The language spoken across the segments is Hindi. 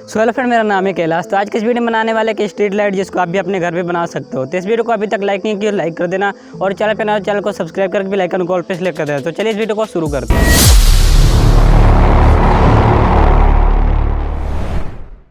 हेलो फ्रेंड, मेरा नाम है कैलाश। तो आज के इस वीडियो में बनाने वाले कि स्ट्रीट लाइट जिसको आप भी अपने घर पे बना सकते हो। तो इस वीडियो को अभी तक लाइक नहीं किया, लाइक कर देना और चैनल पे नया चैनल को सब्सक्राइब करके भी आइकन को ऑल पे सेलेक्ट कर देना। तो चलिए इस वीडियो को शुरू करते हैं।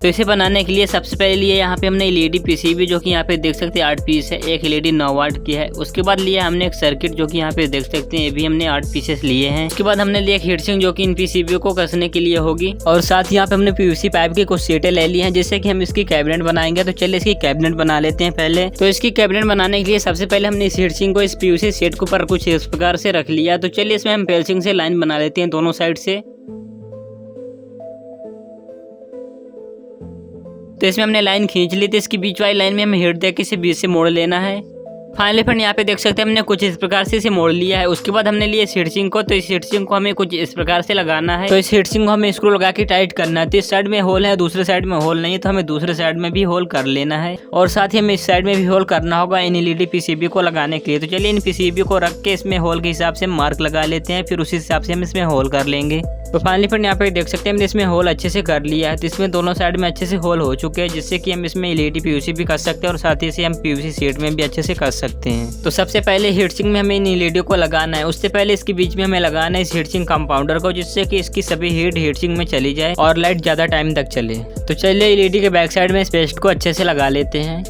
तो इसे बनाने के लिए सबसे पहले लिए यहाँ पे हमने एलईडी पीसीबी जो कि यहाँ पे देख सकते हैं 8 पीस है। एक एलईडी 9 वाट की है। उसके बाद लिया हमने एक सर्किट जो कि यहाँ पे देख सकते हैं, ये भी हमने 8 पीसेस लिए हैं। उसके बाद हमने लिया एक हीटसिंक जो कि इन पीसीबी को कसने के लिए होगी और साथ ही यहाँ पे हमने पीवीसी पाइप की कुछ सीटें ले ली हैं जिससे कि हम इसकी कैबिनेट बनाएंगे। तो चलिए इसकी कैबिनेट बना लेते हैं पहले। तो इसकी कैबिनेट बनाने के लिए सबसे पहले हमने इस हीटसिंक को इस पीवीसी सेट के ऊपर कुछ इस प्रकार से रख लिया। तो चलिए इसमें हम पेल्सिंग से लाइन बना लेते हैं दोनों साइड से। तो इसमें हमने लाइन खींच ली थी। इसकी बीच वाली लाइन में हमें हीट देके इसे बीच से मोड़ लेना है। फाइनली फ्रेंड यहाँ पे देख सकते हैं हमने कुछ इस प्रकार से इसे मोड़ लिया है। उसके बाद हमने लिया इस हीटसिंक को। तो इस हीटसिंक को हमें कुछ इस प्रकार से लगाना है। तो इस हीटसिंक को हमें स्क्रू लगा के टाइट करना है। तो इस साइड में होल है, दूसरे साइड में होल नहीं है, तो हमें दूसरे साइड में भी होल कर लेना है और साथ ही हमें इस साइड में भी होल करना होगा इन एलईडी पीसीबी को लगाने के लिए। तो चलिए इन पीसीबी को रख के इसमें होल के हिसाब से मार्क लगा लेते हैं, फिर उसी हिसाब से हम इसमें होल कर लेंगे। तो फाइनली फ्रेंड यहाँ पे देख सकते हैं हमने इसमें होल अच्छे से कर लिया है। तो इसमें दोनों साइड में अच्छे से होल हो चुके हैं जिससे कि हम इसमें एलईडी पीवीसी भी कर सकते हैं और साथ ही इसे हम पीवीसी शीट में भी अच्छे से कर सकते हैं। तो सबसे पहले हीटसिंक में हमें इन एलईडी को लगाना है। उससे पहले इसके बीच में हमें लगाना है इस हीटसिंक कंपाउंडर को जिससे कि इसकी सभी हीट हीटसिंक में चली जाए और लाइट ज़्यादा टाइम तक चले। तो चलिए एलईडी के बैक साइड में इस पेस्ट को अच्छे से लगा लेते हैं।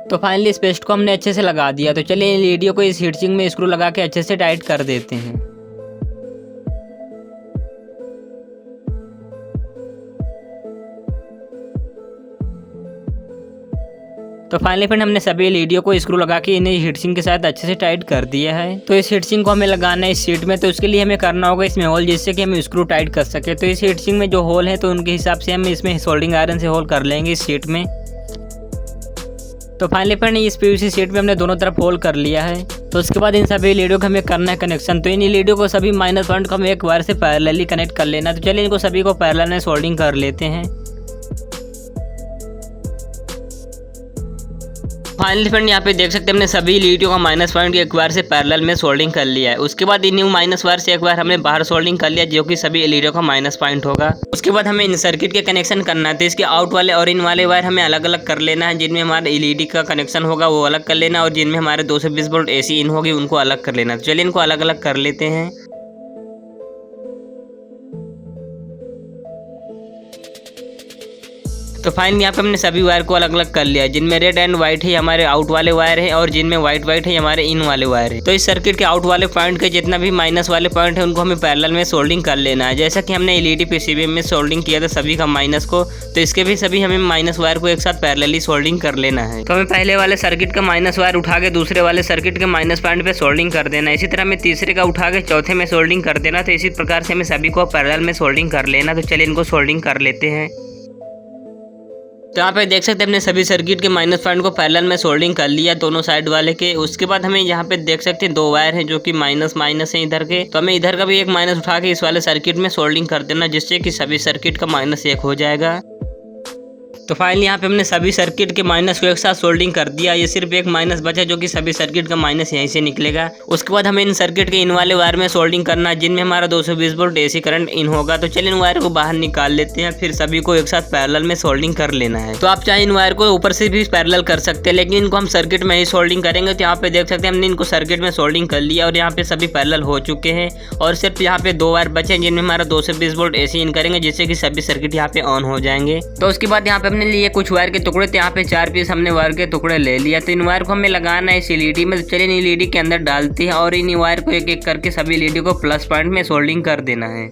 तो फाइनली इस पेस्ट को हमने अच्छे से लगा दिया। तो चलिए एलईडी को इस हीटसिंक में स्क्रू लगा के अच्छे से टाइट कर देते हैं। तो फाइनली फ्रेंड हमने सभी एलईडी को स्क्रू लगा के इन्हें हीटसिंक के साथ अच्छे से टाइट कर दिया है। तो इस हीटसिंक को हमें लगाना है इस शीट में। तो उसके लिए हमें करना होगा इसमें होल जिससे कि हम स्क्रू टाइट कर सके। तो इस हीटसिंक में जो होल है तो उनके हिसाब से हम इसमें सोल्डिंग आयरन से होल कर लेंगे इस शीट में। तो फाइनली फ्रेंड इस पीवीसी शीट में हमने दोनों तरफ होल कर लिया है। तो उसके बाद इन सभी एलईडी को हमें करना है कनेक्शन। तो इन एलईडी को सभी माइनस पॉइंट को हमें एक वायर से पैरेलली कनेक्ट कर लेना। तो चलिए इनको सभी को पैरेलल में सोल्डिंग कर लेते हैं। फाइनली फ्रेंड यहाँ पे देख सकते हैं हमने सभी एलईडी का माइनस पॉइंट एक बार से पैरेलल में सोल्डिंग कर लिया है। उसके बाद इन माइनस वायर से एक बार हमने बाहर सोल्डिंग कर लिया जो कि सभी एलईडी का माइनस पॉइंट होगा। उसके बाद हमें इन सर्किट के कनेक्शन करना है। तो इसके आउट वाले और इन वाले वायर हमें अलग अलग कर लेना है। जिनमें हमारे एलईडी का कनेक्शन होगा वो अलग कर लेना और जिनमें हमारे 220 वोल्ट एसी इन होगी उनको अलग कर लेना। तो चलिए इनको अलग अलग कर लेते हैं। तो फाइन यहाँ पे हमने सभी वायर को अलग अलग कर लिया है। जिनमें रेड एंड व्हाइट है हमारे आउट वाले वायर है और जिनमें व्हाइट व्हाइट है हमारे इन वाले वायर है। तो इस सर्किट के आउट वाले पॉइंट के जितना भी माइनस वाले पॉइंट है उनको हमें पैरेलल में सोल्डिंग कर लेना है। जैसा कि हमने एलईडी पीसीबी में सोल्डिंग किया था सभी का माइनस को, तो इसके भी सभी हमें माइनस वायर को एक साथ पैरेलली सोल्डिंग कर लेना है। तो हमें पहले वाले सर्किट का माइनस वायर उठा के दूसरे वाले सर्किट के माइनस पॉइंट पे सोल्डिंग कर देना। इसी तरह हमें तीसरे का उठा के चौथे में सोल्डिंग कर देना। तो इसी प्रकार से हमें सभी को पैरेलल में सोल्डिंग कर लेना। तो चलिए इनको सोल्डिंग कर लेते हैं। तो यहाँ पे देख सकते हैं हमने सभी सर्किट के माइनस पॉइंट को पैरेलल में सोल्डिंग कर लिया दोनों साइड वाले के। उसके बाद हमें यहाँ पे देख सकते हैं 2 वायर हैं जो कि माइनस माइनस है इधर के। तो हमें इधर का भी एक माइनस उठा के इस वाले सर्किट में सोल्डिंग कर देना जिससे कि सभी सर्किट का माइनस एक हो जाएगा। तो फाइनली यहाँ पे हमने सभी सर्किट के माइनस को एक साथ सोल्डिंग कर दिया। ये सिर्फ एक माइनस बचा जो कि सभी सर्किट का माइनस यहीं से निकलेगा। उसके बाद हमें इन सर्किट के इन वाले वायर में सोल्डिंग करना जिनमें हमारा 220 वोल्ट एसी करंट इन होगा। तो चलिए इन वायर को बाहर निकाल लेते हैं, फिर सभी को एक साथ पैरेलल में सोल्डिंग कर लेना है। तो आप चाहे इन वायर को ऊपर से भी पैरेलल कर सकते हैं लेकिन इनको हम सर्किट में ही सोल्डिंग करेंगे। तो यहाँ पे देख सकते हैं हमने इनको सर्किट में सोल्डिंग कर लिया और यहाँ पे सभी पैरेलल हो चुके हैं और सिर्फ यहाँ पे 2 वायर बचे हैं जिनमें हमारा 220 वोल्ट एसी इन करेंगे जिससे कि सभी सर्किट यहाँ पे ऑन हो जाएंगे। तो उसके बाद यहाँ पे हमने लिए कुछ वायर के टुकड़े। तो यहाँ पे 4 पीस हमने वायर के टुकड़े ले लिया। तो इन वायर को हमें लगाना है इस एलईडी में। तो चलिए इन एलईडी के अंदर डालते हैं और इन वायर को एक एक करके सभी एलईडी को प्लस पॉइंट में सोल्डिंग कर देना है।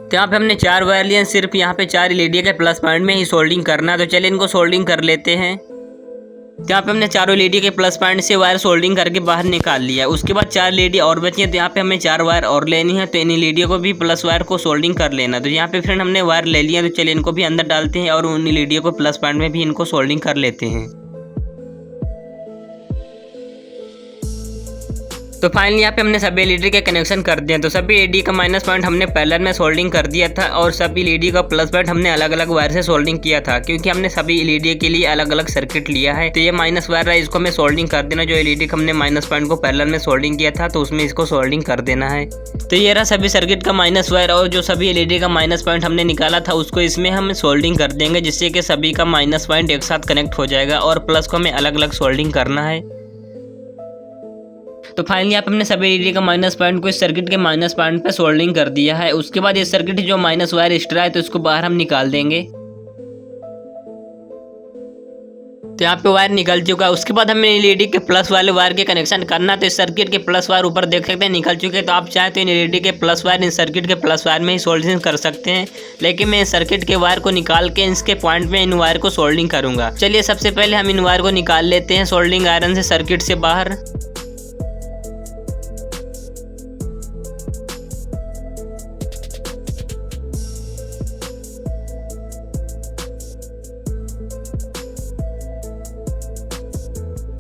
तो यहाँ पे हमने 4 वायर लिए, सिर्फ यहाँ पे 4 एलईडी के प्लस पॉइंट में ही सोल्डिंग करना। तो चलिए इनको सोल्डिंग कर लेते हैं। यहाँ पे हमने चारों एलईडी के प्लस पॉइंट से वायर सोल्डिंग करके बाहर निकाल लिया। उसके बाद 4 एलईडी और बची हैं। तो यहाँ पे हमें 4 वायर और लेनी है। तो इन एलईडी को भी प्लस वायर को सोल्डिंग कर लेना। तो यहाँ पे फ्रेंड हमने वायर ले लिया। तो चलिए इनको भी अंदर डालते हैं और उन एलईडी को प्लस पॉइंट में भी इनको सोल्डिंग कर लेते हैं। तो फाइनली यहाँ पे हमने सभी एलईडी के कनेक्शन कर दिए। तो सभी एलईडी का माइनस पॉइंट हमने पैरेलल में सोल्डिंग कर दिया था और सभी एलईडी का प्लस पॉइंट हमने अलग अलग वायर से सोल्डिंग किया था, क्योंकि हमने सभी एलईडी के लिए अलग अलग सर्किट लिया है। तो ये माइनस वायर है, इसको हमें सोल्डिंग कर देना। जो एलईडी का हमने माइनस पॉइंट को पैरेलल में सोल्डिंग किया था तो उसमें इसको सोल्डिंग कर देना है। तो ये रहा सभी सर्किट का माइनस वायर, और जो सभी एलईडी का माइनस पॉइंट हमने निकाला था उसको इसमें हम सोल्डिंग कर देंगे, जिससे कि सभी का माइनस पॉइंट एक साथ कनेक्ट हो जाएगा और प्लस को हमें अलग अलग सोल्डिंग करना है। तो फाइनली यहाँ पे हमने सभी एलईडी का माइनस पॉइंट को इस सर्किट के माइनस पॉइंट पे सोल्डिंग कर दिया है। उसके बाद इस सर्किट जो माइनस वायर एक्स्ट्रा है तो इसको बाहर हम निकाल देंगे। तो यहाँ पे वायर निकल चुका है। उसके बाद हमें एलईडी के प्लस वाले वायर के कनेक्शन करना। तो इस सर्किट के प्लस वायर ऊपर देख सकते हैं निकल चुके हैं। तो आप चाहे तो इन एलईडी के प्लस वायर इन सर्किट के प्लस वायर में ही सोल्डिंग कर सकते हैं, लेकिन मैं इस सर्किट के वायर को निकाल के इसके पॉइंट में इन वायर को सोल्डिंग करूंगा। चलिए सबसे पहले हम इन वायर को निकाल लेते हैं सोल्डिंग आयरन से सर्किट से बाहर।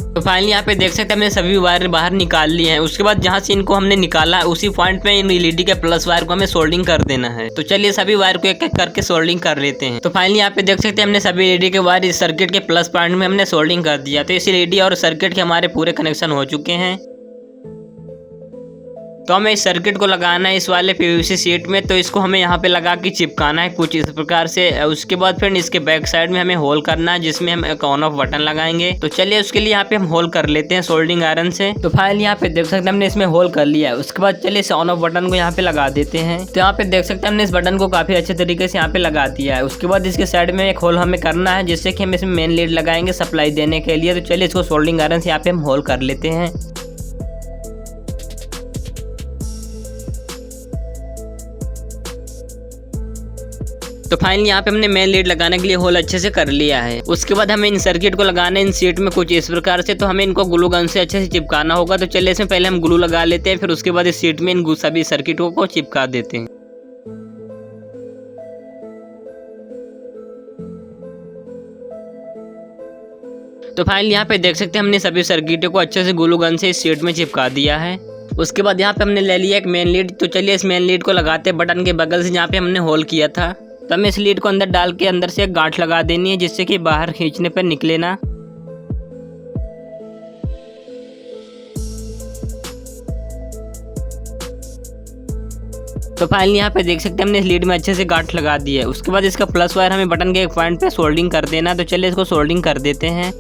तो फाइनली यहाँ पे देख सकते हैं हमने सभी वायर बाहर निकाल लिए हैं। उसके बाद जहाँ से इनको हमने निकाला है उसी पॉइंट पे इन एलईडी के प्लस वायर को हमें सोल्डिंग कर देना है। तो चलिए सभी वायर को एक एक करके सोल्डिंग कर लेते हैं। तो फाइनली यहाँ पे देख सकते हैं हमने सभी एलईडी के वायर इस सर्किट के प्लस पॉइंट में हमने सोल्डिंग कर दिया। तो इस एलईडी और सर्किट के हमारे पूरे कनेक्शन हो चुके हैं। तो हमें इस सर्किट को लगाना है इस वाले पीवीसी शीट में। तो इसको हमें यहाँ पे लगा के चिपकाना है कुछ इस प्रकार से। उसके बाद फिर इसके बैक साइड में हमें होल करना है, जिसमें हम एक ऑन ऑफ बटन लगाएंगे। तो चलिए उसके लिए यहाँ पे हम होल कर लेते हैं सोल्डिंग आयरन से। तो फाइनली यहाँ पे देख सकते हैं हमने इसमें होल कर लिया है। उसके बाद चलिए इस ऑन ऑफ बटन को यहाँ पे लगा देते हैं। तो यहाँ पे देख सकते हैं हमने इस बटन को काफी अच्छे तरीके से यहाँ पे लगा दिया है। उसके बाद इसके साइड में एक होल हमें करना है, जिससे कि हम इसमें मेन लीड लगाएंगे सप्लाई देने के लिए। तो चलिए इसको सोल्डिंग आयरन से यहाँ पे हम होल कर लेते हैं। तो फाइनली यहाँ पे हमने मेन लीड लगाने के लिए होल अच्छे से कर लिया है। उसके बाद हमें इन सर्किट को लगाना है इन शीट में कुछ इस प्रकार से। तो हमें इनको ग्लू गन से अच्छे से चिपकाना होगा। तो चलिए इसमें पहले हम ग्लू लगा लेते हैं, फिर उसके बाद इस शीट में इन सभी सर्किटों को चिपका देते हैं। तो फाइनली यहाँ पे देख सकते हैं हमने सभी सर्किटों को अच्छे से ग्लू गन से इस शीट में चिपका दिया है। उसके बाद यहाँ पे हमने ले लिया एक मेन लीड। तो चलिए इस मेन लीड को लगाते हैं बटन के बगल से जहाँ पे हमने होल किया था। तो हमें इस लीड को अंदर डाल के अंदर से एक गांठ लगा देनी है, जिससे कि बाहर खींचने पर निकले ना। तो फाइनली यहाँ पे देख सकते हैं हमने इस लीड में अच्छे से गांठ लगा दी है। उसके बाद इसका प्लस वायर हमें बटन के एक पॉइंट पे सोल्डिंग कर देना। तो चलिए इसको सोल्डिंग कर देते हैं।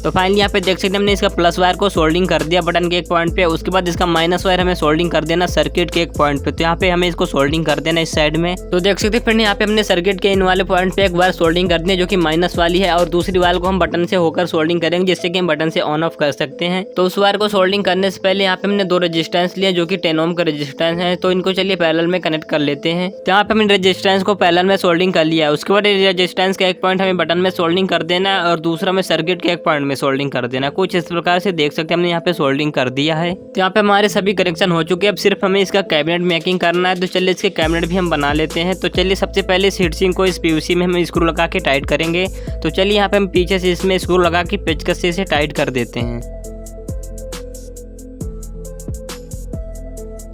तो फाइनली यहाँ पे देख सकते हैं हमने इसका प्लस वायर को सोल्डिंग कर दिया बटन के एक पॉइंट पे। उसके बाद इसका माइनस वायर हमें सोल्डिंग कर देना सर्किट के एक पॉइंट पे। तो यहाँ पे हमें इसको सोल्डिंग कर देना इस साइड में। तो देख सकते हैं फ्रेंड यहाँ पे हमने सर्किट के इन वाले पॉइंट पे एक वायर सोल्डिंग कर दी है, जो कि माइनस वाली है, और दूसरी वायर को हम बटन से होकर सोल्डिंग करेंगे, जिससे कि हम बटन से ऑन ऑफ कर सकते हैं। तो उस वायर को सोल्डिंग करने से पहले यहाँ पे हमने दो रेजिस्टेंस लिया, जो कि 10 ओम का रेजिस्टेंस है। तो इनको चलिए पैरेलल में कनेक्ट कर लेते हैं। तो यहाँ पे हमने रेजिस्टेंस को पैरेलल में सोल्डिंग कर लिया है। उसके बाद रेजिस्टेंस का एक पॉइंट हमें बटन में सोल्डिंग कर देना है और दूसरा में सर्किट के एक पॉइंट में सोल्डिंग कर देना। कुछ इस प्रकार से देख सकते हैं हमने यहाँ पे सोल्डिंग कर दिया है। तो यहाँ पे हमारे सभी कनेक्शन हो चुके हैं। अब सिर्फ हमें इसका कैबिनेट मेकिंग करना है। तो चलिए इसके कैबिनेट भी हम बना लेते हैं। तो चलिए सबसे पहले इस हीटसिंक को इस पीवीसी में हम स्क्रू लगा के टाइट करेंगे। तो चलिए यहाँ पे हम पीछे से इसमें स्क्रू लगा के पेचकस से इसे टाइट कर देते हैं।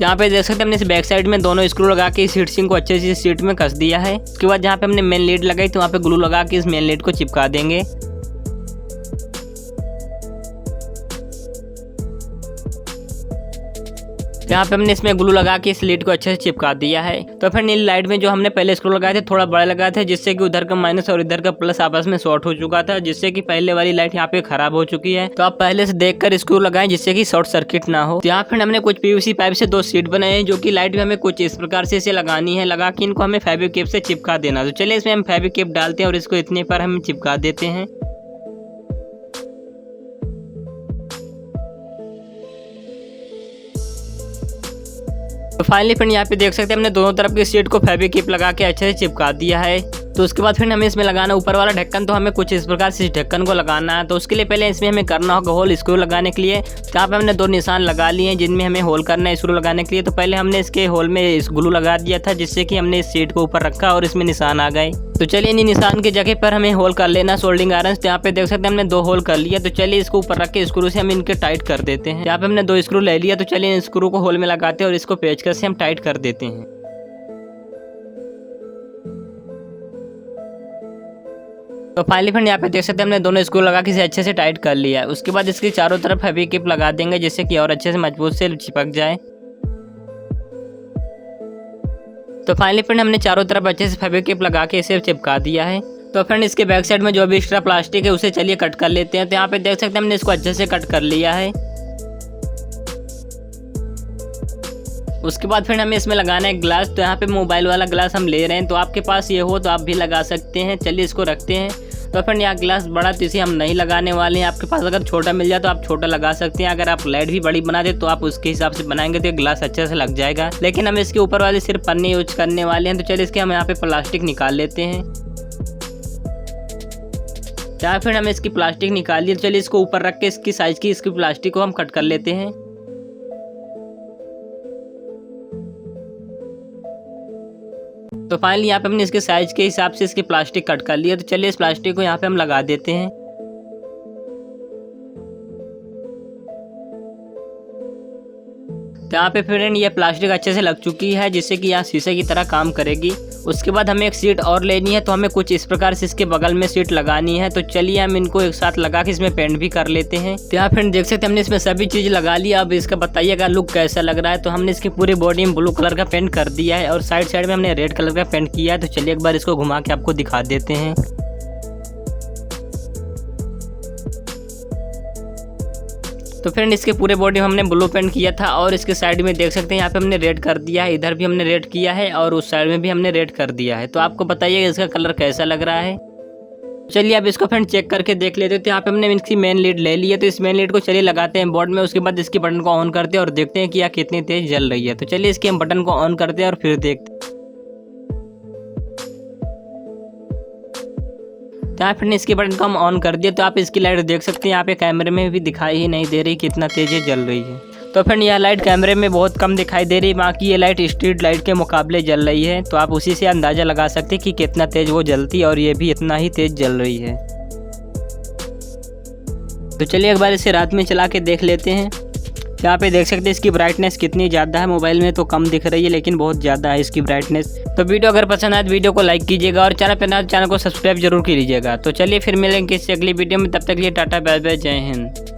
यहाँ पे देख सकते हैं हमने इस बैक साइड में दोनों स्क्रू लगा के इस हीटसिंक को अच्छे से सीट में कस दिया है। उसके बाद जहाँ पे हमने मेन लीड लगाई तो वहाँ पे ग्लू लगा के इस मेन लीड को चिपका देंगे। यहाँ पे हमने इसमें ग्लू लगा के इस लीड को अच्छे से चिपका दिया है। तो फिर नीली लाइट में जो हमने पहले स्क्रू लगाए थे थोड़ा बड़ा लगाए थे, जिससे कि उधर का माइनस और इधर का प्लस आपस में शॉर्ट हो चुका था, जिससे कि पहले वाली लाइट यहाँ पे खराब हो चुकी है। तो आप पहले से देखकर स्क्रू लगाएं, जिससे कि शॉर्ट सर्किट ना हो। तो यहाँ फिर हमने कुछ पीवीसी पाइप से दो सीट बनाए हैं, जो कि लाइट में हमें कुछ इस प्रकार से इसे लगानी है। लगा के इनको हमें फेविक्विक से चिपका देना। तो चलिए इसमें हम फेविक्विक डालते हैं और इसको इतने पर हम चिपका देते हैं। तो फाइनली फिर यहाँ पे देख सकते हैं हमने दोनों तरफ की सीट को फेविक्विक लगा के अच्छे से चिपका दिया है। तो उसके बाद फिर हमें इसमें लगाना ऊपर वाला ढक्कन। तो हमें कुछ इस प्रकार से इस ढक्कन को लगाना है। तो उसके लिए पहले इसमें हमें करना होगा होल स्क्रू लगाने के लिए। तो यहाँ पे हमने दो निशान लगा लिए हैं, जिनमें हमें होल करना है स्क्रू लगाने के लिए। तो पहले हमने इसके होल में इस ग्लू लगा दिया था, जिससे कि हमने इस सीट को ऊपर रखा और इसमें निशान आ गए। तो चलिए इन निशान की जगह पर हमें होल कर लेना सोल्डिंग आयरन। तो यहाँ पे देख सकते हैं हमने 2 होल कर लिया। तो चलिए इसको ऊपर रख के स्क्रू से हम इनके टाइट कर देते हैं। यहाँ पे हमने 2 स्क्रू ले लिया। तो चलिए इन स्क्रू को होल में लगाते हैं और इसको पेचकस से हम टाइट कर देते हैं। तो फाइनली फ्रेंड यहाँ पे देख सकते हैं हमने दोनों स्क्रू लगा के इसे अच्छे से टाइट कर लिया है। उसके बाद इसकी चारों तरफ फेविक्विक लगा देंगे जिससे कि और अच्छे से मजबूत से चिपक जाए। तो फाइनली फ्रेंड हमने चारों तरफ अच्छे से फेविक्विक लगा के इसे चिपका दिया है। तो फ्रेंड इसके बैक साइड में जो भी एक्स्ट्रा प्लास्टिक है उसे चलिए कट कर लेते हैं। तो यहाँ पे देख सकते हैं हमने इसको अच्छे से कट कर लिया है। उसके बाद फिर हमें इसमें लगाना है ग्लास। तो यहाँ पे मोबाइल वाला ग्लास हम ले रहे हैं। तो आपके पास ये हो तो आप भी लगा सकते हैं। चलिए इसको रखते हैं। तो फ्रेंड यहाँ ग्लास बड़ा तो इसे हम नहीं लगाने वाले हैं। आपके पास अगर छोटा मिल जाए तो आप छोटा लगा सकते हैं। अगर आप लाइट भी बड़ी बना दे तो आप उसके हिसाब से बनाएंगे तो ये ग्लास अच्छे से लग जाएगा। लेकिन हम इसके ऊपर वाले सिर्फ पन्नी यूज करने वाले हैं। तो चलिए इसके हम यहाँ पे प्लास्टिक निकाल लेते हैं। यहाँ फिर हमें इसकी प्लास्टिक निकाल ली। चलिए इसको ऊपर रख के इसकी साइज की इसकी प्लास्टिक को हम कट कर लेते हैं। तो फाइनली यहाँ पे हमने इसके साइज के हिसाब से इसकी प्लास्टिक कट कर लिया। तो चलिए इस प्लास्टिक को यहाँ पे हम लगा देते हैं। तो यहाँ पे फ्रेंड ये प्लास्टिक अच्छे से लग चुकी है जिससे कि यहाँ शीशे की तरह काम करेगी। उसके बाद हमें एक सीट और लेनी है। तो हमें कुछ इस प्रकार से इसके बगल में सीट लगानी है। तो चलिए हम इनको एक साथ लगा के इसमें पेंट भी कर लेते हैं। तो यहाँ फ्रेंड देख सकते हैं हमने इसमें सभी चीज़ लगा लिया। अब इसका बताइएगा लुक कैसा लग रहा है। तो हमने इसकी पूरी बॉडी में ब्लू कलर का पेंट कर दिया है और साइड साइड में हमने रेड कलर का पेंट किया है। तो चलिए एक बार इसको घुमा के आपको दिखा देते हैं। तो फ्रेंड इसके पूरे बॉडी में हमने ब्लू पेंट किया था और इसके साइड में देख सकते हैं यहाँ पे हमने रेड कर दिया है। इधर भी हमने रेड किया है और उस साइड में भी हमने रेड कर दिया है। तो आपको बताइए इसका कलर कैसा लग रहा है। चलिए अब इसको फ्रेंड चेक करके देख लेते हैं। तो यहाँ पे हमने इसकी मेन लीड ले ली है। तो इस मेन लीड को चलिए लगाते हैं बोर्ड में। उसके बाद इसकी बटन को ऑन करते हैं और देखते हैं कि यह कितनी तेज जल रही है। तो चलिए इसके हम बटन को ऑन करते हैं और फिर देखते हैं। तो यहाँ फिर इसके बटन को हम ऑन कर दिए। तो आप इसकी लाइट देख सकते हैं यहाँ पे कैमरे में भी दिखाई ही नहीं दे रही कितना तेज ये जल रही है। तो फ्रेंड यह लाइट कैमरे में बहुत कम दिखाई दे रही है। बाकी ये लाइट स्ट्रीट लाइट के मुकाबले जल रही है। तो आप उसी से अंदाज़ा लगा सकते हैं कि कितना तेज वो जलती है और ये भी इतना ही तेज जल रही है। तो चलिए एक बार इसे रात में चला के देख लेते हैं। यहाँ पे देख सकते हैं इसकी ब्राइटनेस कितनी ज़्यादा है। मोबाइल में तो कम दिख रही है लेकिन बहुत ज़्यादा है इसकी ब्राइटनेस। तो वीडियो अगर पसंद आए तो वीडियो को लाइक कीजिएगा और चैनल पर नए चैनल को सब्सक्राइब जरूर कीजिएगा। तो चलिए फिर मिलेंगे किसी अगली वीडियो में। तब तक के लिए टाटा बाय बाय, जय हिंद।